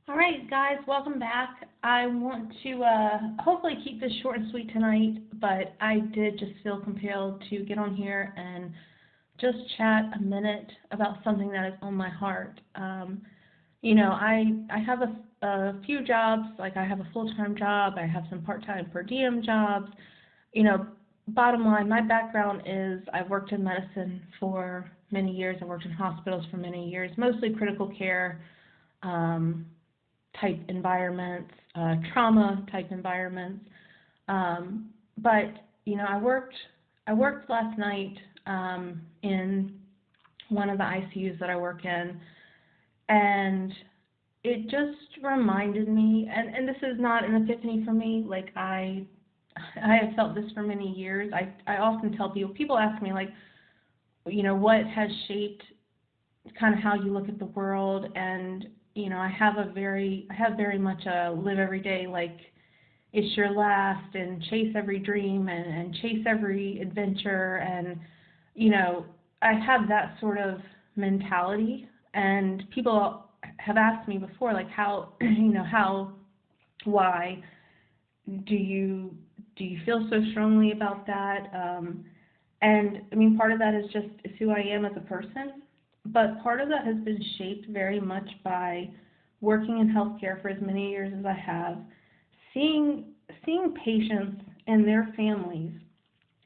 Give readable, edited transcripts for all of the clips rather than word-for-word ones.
All right, guys, welcome back. I want to hopefully keep this short and sweet tonight, but I did just feel compelled to get on here and just chat a minute about something that is on my heart. I have a few jobs, like I have a full-time job, I have some part-time per diem jobs. You know, Bottom line, my background is I've worked in medicine for many years. I worked in hospitals for many years, mostly critical care. Um, Type environments, trauma type environments. But I worked last night in one of the ICUs that I work in, and it just reminded me. And this is not an epiphany for me. Like I have felt this for many years. I often tell people ask me like, what has shaped kind of how you look at the world. And I have very much a live every day like it's your last, and chase every dream, and chase every adventure. And you know I have that sort of mentality. And people have asked me before like how how why do you feel so strongly about that? And I mean, part of that is who I am as a person, but part of that has been shaped very much by working in healthcare for as many years as I have, seeing patients and their families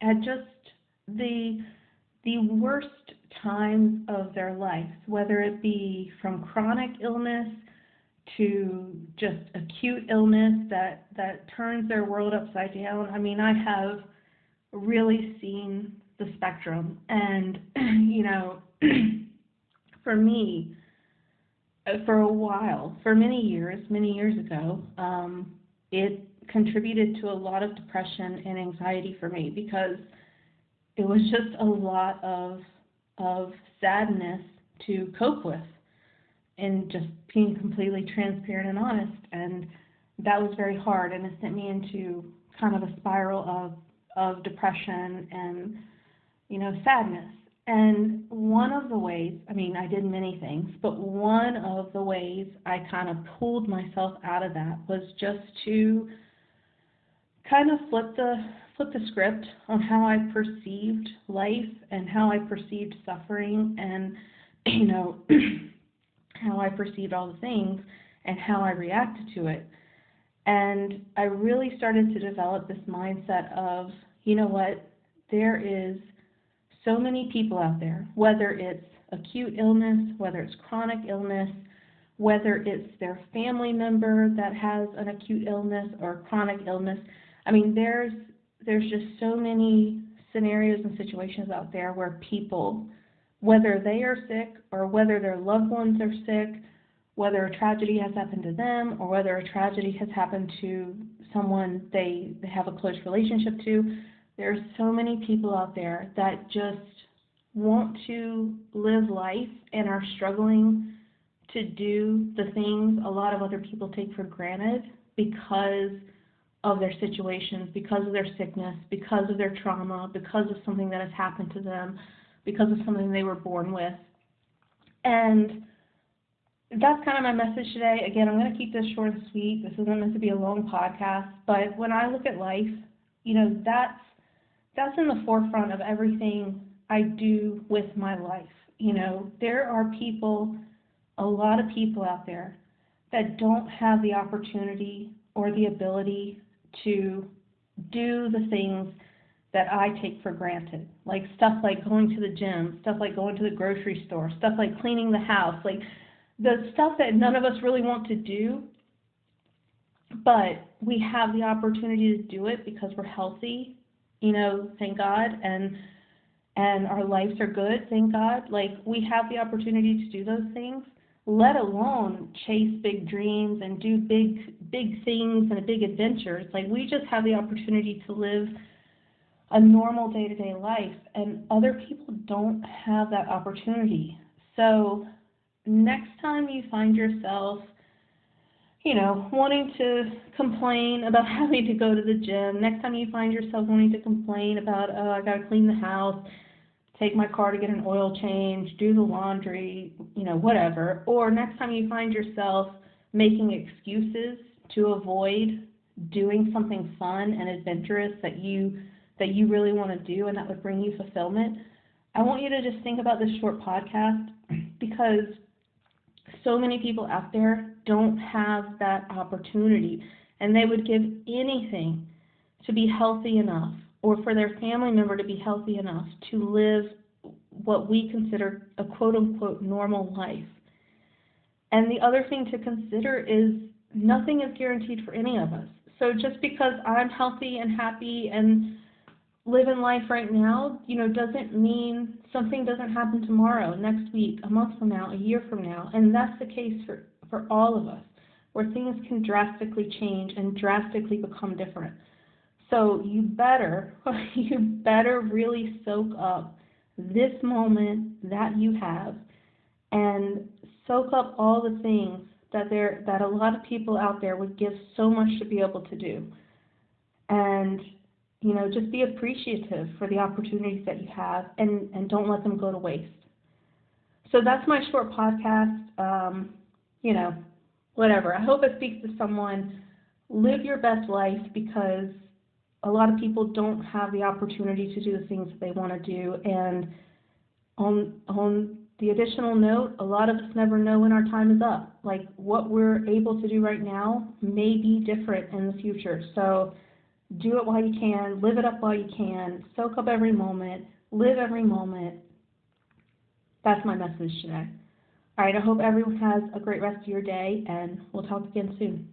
at just the worst times of their life, whether it be from chronic illness to just acute illness that turns their world upside down. I mean, I have really seen the spectrum. And for me, for a while, for many years ago, it contributed to a lot of depression and anxiety for me, because it was just a lot of sadness to cope with, and just being completely transparent and honest. And that was very hard, and it sent me into kind of a spiral of depression and sadness. And one of the ways, I mean, I did many things, but one of the ways I kind of pulled myself out of that was just to kind of flip the script on how I perceived life and how I perceived suffering, and how I perceived all the things and how I reacted to it. And I really started to develop this mindset of, you know what, there is so many people out there, whether it's acute illness, whether it's chronic illness, whether it's their family member that has an acute illness or chronic illness. I mean, there's just so many scenarios and situations out there where people, whether they are sick or whether their loved ones are sick, whether a tragedy has happened to them or whether a tragedy has happened to someone they have a close relationship to, there are so many people out there that just want to live life and are struggling to do the things a lot of other people take for granted because of their situations, because of their sickness, because of their trauma, because of something that has happened to them, because of something they were born with. And that's kind of my message today. Again, I'm going to keep this short and sweet. This isn't meant to be a long podcast, but when I look at life, that's in the forefront of everything I do with my life. There are people, a lot of people out there that don't have the opportunity or the ability to do the things that I take for granted, like stuff like going to the gym, stuff like going to the grocery store, stuff like cleaning the house, like the stuff that none of us really want to do, but we have the opportunity to do it because we're healthy, thank God, and our lives are good, thank God. Like, we have the opportunity to do those things, let alone chase big dreams and do big things and big adventures. Like, we just have the opportunity to live a normal day-to-day life, and other people don't have that opportunity. So next time you find yourself, wanting to complain about having to go to the gym, next time you find yourself wanting to complain about, oh, I got to clean the house, take my car to get an oil change, do the laundry, whatever, or next time you find yourself making excuses to avoid doing something fun and adventurous that you really want to do and that would bring you fulfillment, I want you to just think about this short podcast, because so many people out there don't have that opportunity, and they would give anything to be healthy enough, or for their family member to be healthy enough to live what we consider a quote-unquote normal life. And the other thing to consider is nothing is guaranteed for any of us. So just because I'm healthy and happy and living life right now, doesn't mean something doesn't happen tomorrow, next week, a month from now, a year from now. And that's the case for all of us, where things can drastically change and drastically become different. So you better really soak up this moment that you have, and soak up all the things that a lot of people out there would give so much to be able to do. And just be appreciative for the opportunities that you have, and don't let them go to waste. So that's my short podcast. Whatever. I hope it speaks to someone. Live your best life, because a lot of people don't have the opportunity to do the things that they want to do. And on the additional note, a lot of us never know when our time is up. Like, what we're able to do right now may be different in the future. So do it while you can, live it up while you can, soak up every moment, live every moment. That's my message today. All right, I hope everyone has a great rest of your day, and we'll talk again soon.